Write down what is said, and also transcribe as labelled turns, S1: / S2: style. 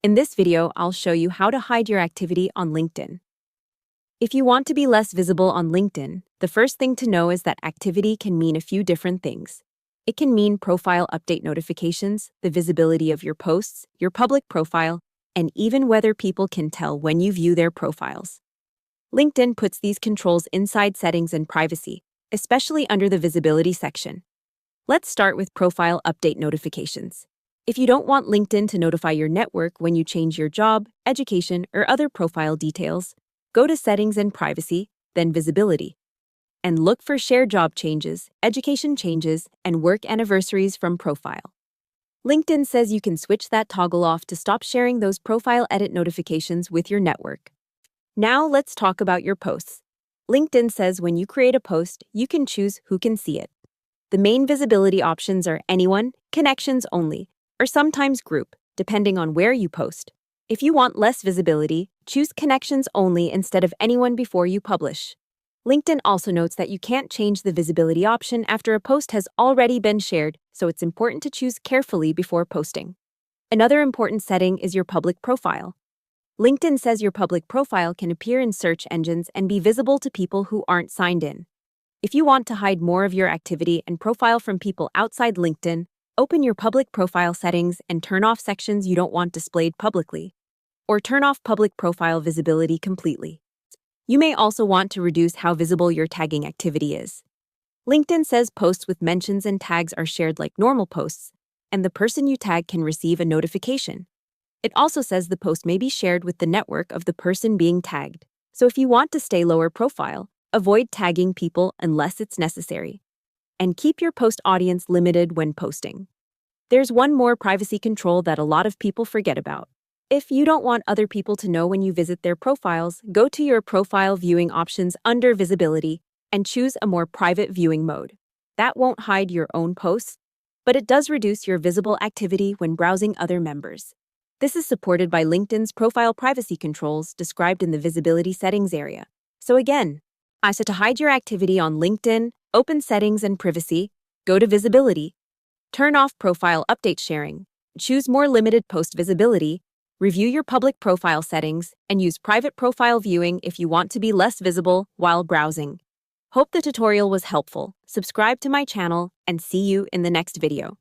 S1: In this video, I'll show you how to hide your activity on LinkedIn. If you want to be less visible on LinkedIn, the first thing to know is that activity can mean a few different things. It can mean profile update notifications, the visibility of your posts, your public profile, and even whether people can tell when you view their profiles. LinkedIn puts these controls inside settings and privacy, especially under the visibility section. Let's start with profile update notifications. If you don't want LinkedIn to notify your network when you change your job, education, or other profile details, go to Settings and Privacy, then Visibility. And look for Share Job Changes, Education Changes, and Work Anniversaries from Profile. LinkedIn says you can switch that toggle off to stop sharing those profile edit notifications with your network. Now let's talk about your posts. LinkedIn says when you create a post, you can choose who can see it. The main visibility options are Anyone, Connections Only, or sometimes Group, depending on where you post. If you want less visibility, choose Connections Only instead of Anyone before you publish. LinkedIn also notes that you can't change the visibility option after a post has already been shared, so it's important to choose carefully before posting. Another important setting is your public profile. LinkedIn says your public profile can appear in search engines and be visible to people who aren't signed in. If you want to hide more of your activity and profile from people outside LinkedIn, open your public profile settings and turn off sections you don't want displayed publicly, or turn off public profile visibility completely. You may also want to reduce how visible your tagging activity is. LinkedIn says posts with mentions and tags are shared like normal posts, and the person you tag can receive a notification. It also says the post may be shared with the network of the person being tagged. So if you want to stay lower profile, avoid tagging people unless it's necessary. And keep your post audience limited when posting. There's one more privacy control that a lot of people forget about. If you don't want other people to know when you visit their profiles, go to your profile viewing options under Visibility and choose a more private viewing mode. That won't hide your own posts, but it does reduce your visible activity when browsing other members. This is supported by LinkedIn's profile privacy controls described in the visibility settings area. So again, I said to hide your activity on LinkedIn, open Settings and Privacy, go to Visibility, turn off profile update sharing, choose more limited post visibility, review your public profile settings, and use private profile viewing if you want to be less visible while browsing. Hope the tutorial was helpful. Subscribe to my channel and see you in the next video.